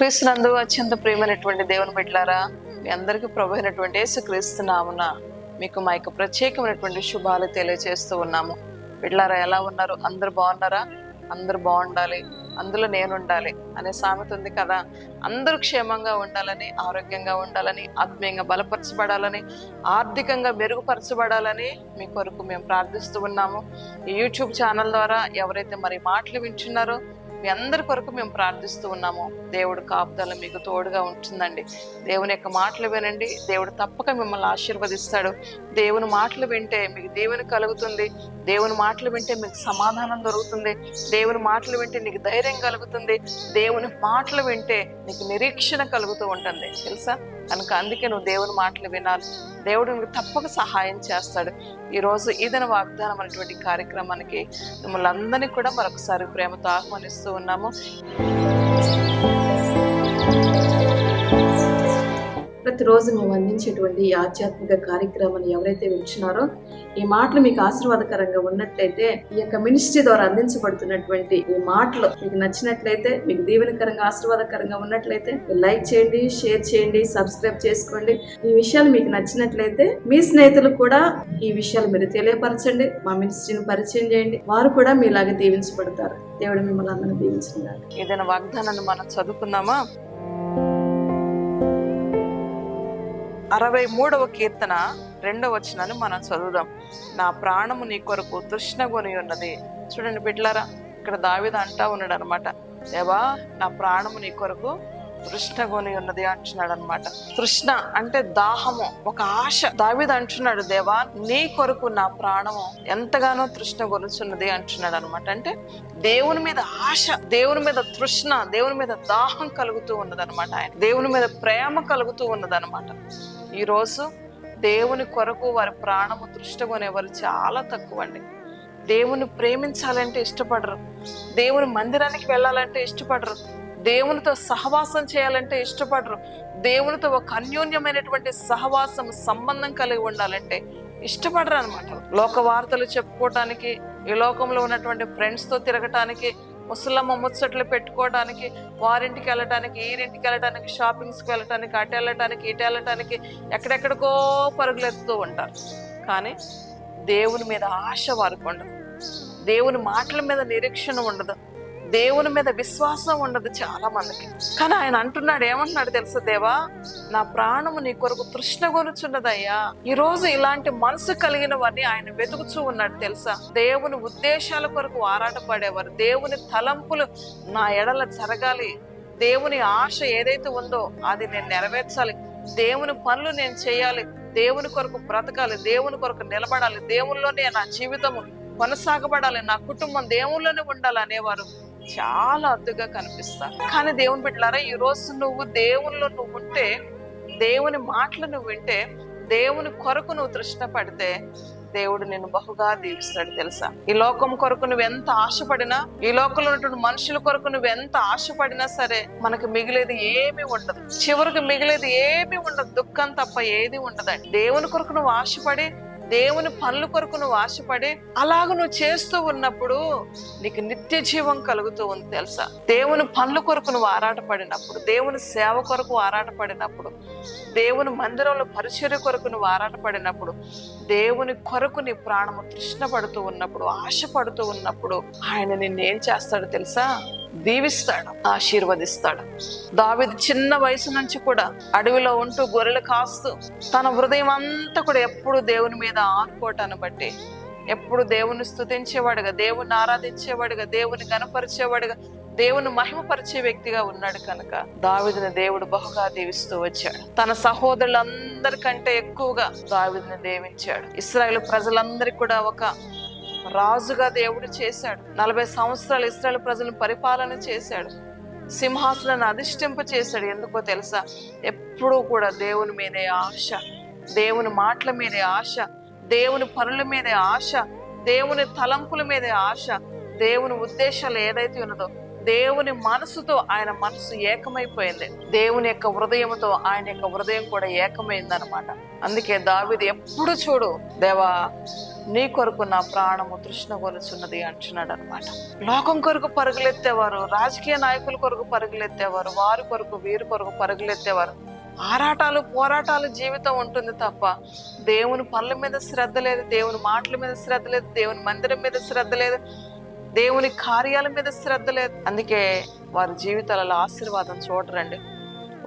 క్రీస్తునందు అత్యంత ప్రియమైనటువంటి దేవుని బిడ్డలారా, మీ అందరికీ ప్రభు అయినటువంటి యేసుక్రీస్తు నామమున మీకు మా యొక్క ప్రత్యేకమైనటువంటి శుభాలు తెలియజేస్తూ ఉన్నాము. బిడ్డలారా, ఎలా ఉన్నారు? అందరు బాగున్నారా? అందరు బాగుండాలి, అందులో నేను ఉండాలి అనే సామెత ఉంది కదా. అందరూ క్షేమంగా ఉండాలని, ఆరోగ్యంగా ఉండాలని, ఆత్మీయంగా బలపరచబడాలని, ఆర్థికంగా మెరుగుపరచబడాలని మీ కొరకు మేము ప్రార్థిస్తూ ఉన్నాము. ఈ యూట్యూబ్ ఛానల్ ద్వారా ఎవరైతే మరి మాటలు వింటున్నారో మీ అందరి కొరకు మేము ప్రార్థిస్తూ ఉన్నాము. దేవుడు కాపుదల మీకు తోడుగా ఉంటుందండి. దేవుని యొక్క మాటలు వినండి, దేవుడు తప్పక మిమ్మల్ని ఆశీర్వదిస్తాడు. దేవుని మాటలు వింటే మీకు దేవుని కలుగుతుంది. దేవుని మాటలు వింటే మీకు సమాధానం దొరుకుతుంది. దేవుని మాటలు వింటే నీకు ధైర్యం కలుగుతుంది. దేవుని మాటలు వింటే నీకు నిరీక్షణ కలుగుతూ ఉంటుంది, తెలుసా? కనుక అందుకే నువ్వు దేవుని మాటలు వినాలి. దేవుడు నీకు తప్పక సహాయం చేస్తాడు. ఈరోజు ఈదన వాగ్దానం అనేటువంటి కార్యక్రమానికి మిమ్మల్ని అందరినీ కూడా మరొకసారి ప్రేమతో ఆహ్వానిస్తూ ఉన్నాము. ప్రతిరోజు మేము అందించేటువంటి ఈ ఆధ్యాత్మిక కార్యక్రమాన్ని ఎవరైతే వింటున్నారో, ఈ మాటలు మీకు ఆశీర్వాదకరంగా ఉన్నట్లయితే, ఈ యొక్క మినిస్ట్రీ ద్వారా అందించబడుతున్నటువంటి ఈ మాటలు మీకు నచ్చినట్లయితే, మీకు దీవెనకరంగా ఆశీర్వాదకరంగా ఉన్నట్లయితే లైక్ చేయండి, షేర్ చేయండి, సబ్స్క్రైబ్ చేసుకోండి. ఈ విషయాలు మీకు నచ్చినట్లయితే మీ స్నేహితులకు కూడా ఈ విషయాలు మీరు తెలియపరచండి. మా మినిస్ట్రీని పరిచయం చేయండి, వారు కూడా మీలాగే దీవించబడతారు. దేవుడు మిమ్మల్ని అందరినీ దీవించుకున్నారు. ఏదైనా వాగ్దానాన్ని మనం చదువుకుందామా? 63వ కీర్తన 2వ వచనాన్ని మనం చదువుదాం. నా ప్రాణము నీ కొరకు తృష్ణగొని ఉన్నది. చూడండి బిడ్డలారా, ఇక్కడ దావీదు అంటా ఉన్నాడు అనమాట, దేవా నా ప్రాణము నీ కొరకు తృష్ణగొని ఉన్నది అంటున్నాడు అనమాట. తృష్ణ అంటే దాహము, ఒక ఆశ. దావీదు అంటున్నాడు, దేవా నీ కొరకు నా ప్రాణము ఎంతగానో తృష్ణ కొనుచున్నది అంటున్నాడు అనమాట. అంటే దేవుని మీద ఆశ, దేవుని మీద తృష్ణ, దేవుని మీద దాహం కలుగుతూ ఉన్నదనమాట. ఆయన దేవుని మీద ప్రేమ కలుగుతూ ఉన్నదనమాట. ఈరోజు దేవుని కొరకు వారి ప్రాణము తృష్ణగొనేవారు చాలా తక్కువ అండి. దేవుని ప్రేమించాలంటే ఇష్టపడరు, దేవుని మందిరానికి వెళ్ళాలంటే ఇష్టపడరు, దేవునితో సహవాసం చేయాలంటే ఇష్టపడరు, దేవునితో ఒక అన్యోన్యమైనటువంటి సహవాసం సంబంధం కలిగి ఉండాలంటే ఇష్టపడరు అనమాట. లోక వార్తలు చెప్పుకోవటానికి, ఈ లోకంలో ఉన్నటువంటి ఫ్రెండ్స్తో తిరగటానికి, ముసలమ్మ ముచ్చట్లు పెట్టుకోవడానికి, వారింటికి వెళ్ళటానికి, ఈరింటికి వెళ్ళటానికి, షాపింగ్స్కి వెళ్ళటానికి, అటు వెళ్ళటానికి, ఇటు వెళ్ళటానికి, ఎక్కడెక్కడికో పరుగులెత్తుతూ ఉంటారు. కానీ దేవుని మీద ఆశ వారికి ఉండదు, దేవుని మాటల మీద నిరీక్షణ ఉండదు, దేవుని మీద విశ్వాసం ఉండదు చాలా మందికి. కానీ ఆయన అంటున్నాడు, ఏమంటున్నాడు తెలుసా? దేవా నా ప్రాణము నీ కొరకు తృష్ణగొనుచున్నదయ్యా. ఈ రోజు ఇలాంటి మనసు కలిగిన వారిని ఆయన వెతుకుచూ ఉన్నాడు, తెలుసా? దేవుని ఉద్దేశాల కొరకు ఆరాటపడేవారు, దేవుని తలంపులు నా ఎడల జరగాలి, దేవుని ఆశ ఏదైతే ఉందో అది నేను నెరవేర్చాలి, దేవుని పనులు నేను చేయాలి, దేవుని కొరకు బ్రతకాలి, దేవుని కొరకు నిలబడాలి, దేవునిలోనే నా జీవితము కొనసాగబడాలి, నా కుటుంబం దేవునిలోనే ఉండాలి అనేవారు చాలా అద్దుగా కనిపిస్తారు. కానీ దేవుని బిడ్డలారా, ఈ రోజు నువ్వు దేవునిలో నువ్వు ఉంటే, దేవుని మాటలు నువ్వు వింటే, దేవుని కొరకు నువ్వు తృష్ణ పడితే దేవుడు నిన్ను బహుగా దీవిస్తాడు, తెలుసా? ఈ లోకం కొరకు నువ్వు ఎంత ఆశపడినా, ఈ లోకంలో ఉన్నటువంటి మనుషుల కొరకు నువ్వు ఎంత ఆశపడినా సరే మనకు మిగిలేది ఏమీ ఉండదు. చివరికి మిగిలేది ఏమీ ఉండదు, దుఃఖం తప్ప ఏది ఉండదండి. దేవుని కొరకు నువ్వు ఆశపడి, దేవుని పనుల కొరకు నువ్వు ఆశపడి అలాగ నువ్వు చేస్తూ ఉన్నప్పుడు నీకు నిత్య జీవం కలుగుతూ ఉంది, తెలుసా? దేవుని పనుల కొరకు నువ్వు ఆరాటపడినప్పుడు, దేవుని సేవ కొరకు ఆరాటపడినప్పుడు, దేవుని మందిరంలో పరిచర్య కొరకు నువ్వు ఆరాటపడినప్పుడు, దేవుని కొరకు నీ ప్రాణము తృష్ణ పడుతూ ఉన్నప్పుడు, ఆశపడుతూ ఉన్నప్పుడు ఆయన నిన్నేం చేస్తాడో తెలుసా? దీవిస్తాడు, ఆశీర్వదిస్తాడు. దావీదు చిన్న వయసు నుంచి కూడా అడవిలో ఉంటూ గొర్రెలు కాస్తూ తన హృదయం అంతా కూడా ఎప్పుడు దేవుని మీద ఆనుకోవటాన్ని బట్టి, ఎప్పుడు దేవుని స్తుతించేవాడుగా, దేవుని ఆరాధించేవాడుగా, దేవుని గణపరిచేవాడుగా, దేవుని మహిమపరిచే వ్యక్తిగా ఉన్నాడు. కనుక దావీదుని దేవుడు బహుగా దీవిస్తూ వచ్చాడు. తన సహోదరులందరికంటే ఎక్కువగా దావీదుని దీవించాడు. ఇశ్రాయేలు ప్రజలందరికీ కూడా ఒక రాజుగా దేవుడు చేశాడు. 40 సంవత్సరాలు ఇశ్రాయేలు ప్రజలను పరిపాలన చేశాడు, సింహాసనాన్ని అధిష్ఠింప చేశాడు. ఎందుకో తెలుసా? ఎప్పుడూ కూడా దేవుని మీదే ఆశ, దేవుని మాటల మీదే ఆశ, దేవుని పనుల మీదే ఆశ, దేవుని తలంపుల మీదే ఆశ, దేవుని ఉద్దేశాలు ఏదైతే ఉన్నదో దేవుని మనసుతో ఆయన మనసు ఏకమైపోయింది. దేవుని యొక్క హృదయంతో ఆయన యొక్క హృదయం కూడా ఏకమైందనమాట. అందుకే దావీదు ఎప్పుడు చూడు, దేవా నీ కొరకు నా ప్రాణము తృష్ణ కొలుచున్నది అంటున్నాడు అనమాట. లోకం కొరకు పరుగులెత్తేవారు, రాజకీయ నాయకుల కొరకు పరుగులెత్తేవారు, వారి కొరకు వీరి కొరకు పరుగులెత్తేవారు. ఆరాటాలు పోరాటాలు జీవితం ఉంటుంది తప్ప దేవుని పనుల మీద శ్రద్ధ లేదు, దేవుని మాటల మీద శ్రద్ధ లేదు, దేవుని మందిరం మీద శ్రద్ధ లేదు, దేవుని కార్యాల మీద శ్రద్ధ లేదు. అందుకే వారి జీవితాలలో ఆశీర్వాదం చూడరండి,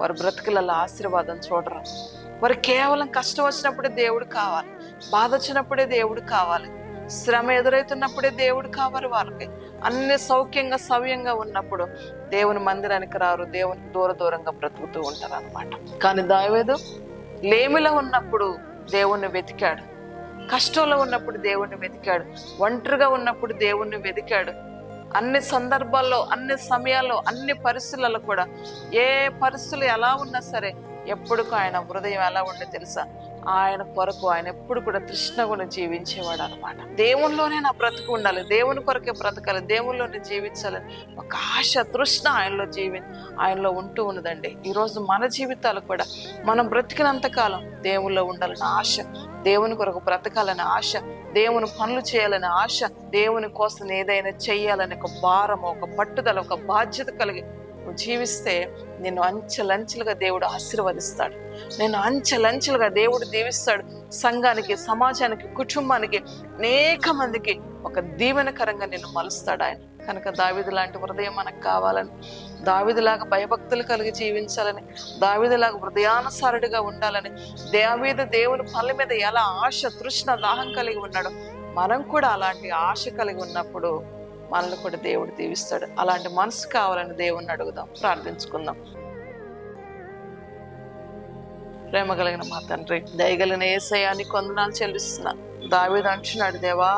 వారి బ్రతుకులలో ఆశీర్వాదం చూడరు. వారు కేవలం కష్టం వచ్చినప్పుడే దేవుడు కావాలి, బాధ వచ్చినప్పుడే దేవుడు కావాలి, శ్రమ ఎదురవుతున్నప్పుడే దేవుడు కావాలి. వారికి అన్ని సౌఖ్యంగా సవ్యంగా ఉన్నప్పుడు దేవుని మందిరానికి రారు, దేవునికి దూరంగా బ్రతుకుతూ ఉంటారు అనమాట. కానీ దావీదు లేమిలో ఉన్నప్పుడు దేవుణ్ణి వెతికాడు, కష్టంలో ఉన్నప్పుడు దేవుణ్ణి వెతికాడు, ఒంటరిగా ఉన్నప్పుడు దేవుణ్ణి వెతికాడు. అన్ని సందర్భాల్లో, అన్ని సమయాల్లో, అన్ని పరిస్థితులలో కూడా, ఏ పరిస్థితులు ఎలా ఉన్నా సరే ఎప్పుడు ఆయన హృదయం ఎలా ఉండే తెలుసా, ఆయన కొరకు ఆయన ఎప్పుడు కూడా తృష్ణగుని జీవించేవాడు అనమాట. దేవునిలోనే నా బ్రతుకు ఉండాలి, దేవుని కొరకే బ్రతకాలి, దేవునిలోనే జీవించాలని ఒక ఆశ, తృష్ణ ఆయనలో ఉంటూ ఉన్నదండి. ఈరోజు మన జీవితాలు కూడా మనం బ్రతికినంత కాలం దేవుల్లో ఉండాలని ఆశ, దేవుని కొరకు బ్రతకాలని ఆశ, దేవుని పనులు చేయాలని ఆశ, దేవుని కోసం ఏదైనా చెయ్యాలని ఒక భారం, ఒక పట్టుదల, ఒక బాధ్యత కలిగి జీవిస్తే నిన్ను అంచెలంచెలుగా దేవుడు ఆశీర్వదిస్తాడు, నేను అంచెలంచెలుగా దేవుడు దీవిస్తాడు. సంఘానికి, సమాజానికి, కుటుంబానికి, అనేక మందికి ఒక దీవెనకరంగా నిన్ను మలుస్తాడు ఆయన. కనుక దావీదు లాంటి హృదయం మనకు కావాలని, దావీదులాగా భయభక్తులు కలిగి జీవించాలని, దావీదులాగా హృదయానుసారుడిగా ఉండాలని, దావీదు దేవుని పనుల మీద ఎలా ఆశ, తృష్ణ, దాహం కలిగి ఉన్నాడో మనం కూడా అలాంటి ఆశ కలిగి ఉన్నప్పుడు మనల్ని కూడా దేవుడు దీవిస్తాడు. అలాంటి మనసు కావాలని దేవుణ్ణి అడుగుదాం, ప్రార్థించుకుందాం. ప్రేమ కలిగిన మా తండ్రి, దయగలిగిన యేసయ్యా నీకు వందనాలు చెల్లిస్తున్నాను. దావీదు అంటున్నాడు, దేవా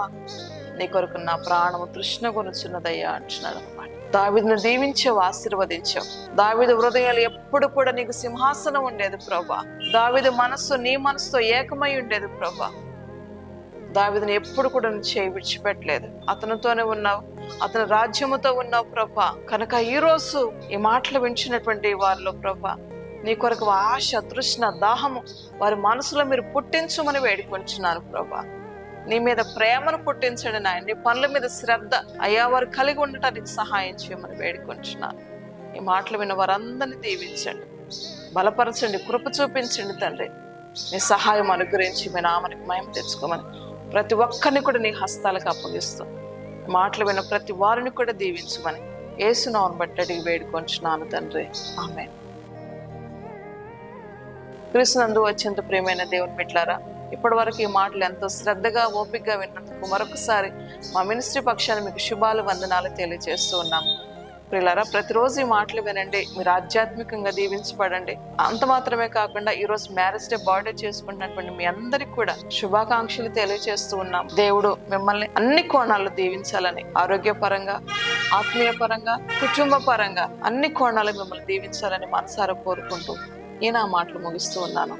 నీ కొరకు నా ప్రాణము తృష్ణ కొనుచున్నదయ్యా అంటున్నాడు అనమాట. దావీదును దీవించావు, ఆశీర్వదించావు. దావీదు హృదయాలు ఎప్పుడు కూడా నీకు సింహాసనం ఉండేది ప్రభా. దావీదు మనస్సు నీ మనసుతో ఏకమై ఉండేది ప్రభా. దావీదుని ఎప్పుడు కూడా నువ్వు చేయి విడిచిపెట్టలేదు, అతనితోనే ఉన్నావు, అతని రాజ్యముతో ఉన్నావు ప్రభా. కనుక ఈ రోజు ఈ మాటలు వింటున్నటువంటి వారిలో ప్రభా నీ కొరకు ఆశ, తృష్ణ, దాహము వారి మనసులో మీరు పుట్టించమని వేడుకొంటున్నాను ప్రభా. నీ మీద ప్రేమను పుట్టించండి నాయన, నీ పనుల మీద శ్రద్ధ అయ్యా వారు కలిగి ఉండటానికి సహాయం చేయమని వేడుకొంటున్నాను. ఈ మాటలు విన్న వారందరినీ దీవించండి, బలపరచండి, కృప చూపించండి తండ్రి. నీ సహాయం అనుగ్రహించి మీ నామనికి మహిమ తెచ్చుకోమని ప్రతి ఒక్కరిని కూడా నీ హస్తాలకు అప్పగిస్తూ మాటలు విన్న ప్రతి వారిని కూడా దీవించమని యేసు నామమును బట్టి అడిగి వేడుకొంచున్నాను తండ్రి, ఆమేన్. క్రీస్తునందు అత్యంత ప్రియమైన దేవుని బిడ్డలారా, ఇప్పటి వరకు ఈ మాటలు ఎంతో శ్రద్ధగా, ఓపికగా విన్నందుకు మరొకసారి మా మినిస్ట్రీ పక్షాన్ని మీకు శుభాలు, వందనాలు తెలియజేస్తూ ఉన్నాము. ప్రియులారా, ప్రతిరోజు ఈ మాటలు వినండి, మీరు ఆధ్యాత్మికంగా దీవించబడండి. అంత మాత్రమే కాకుండా ఈరోజు మ్యారేజ్ డే, బర్త్డే చేసుకుంటున్నటువంటి మీ అందరికి కూడా శుభాకాంక్షలు తెలియజేస్తూ ఉన్నాం. దేవుడు మిమ్మల్ని అన్ని కోణాల్లో దీవించాలని, ఆరోగ్యపరంగా, ఆత్మీయ పరంగా, కుటుంబ పరంగా అన్ని కోణాలు మిమ్మల్ని దీవించాలని మనసారా కోరుకుంటూ ఈ నా మాటలు ముగిస్తూ ఉన్నాను.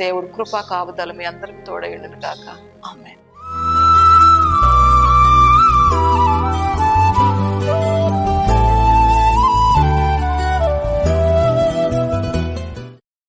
దేవుడు కృపా కాపుదల మీ అందరికి తోడయుండును గాక, ఆమేన్.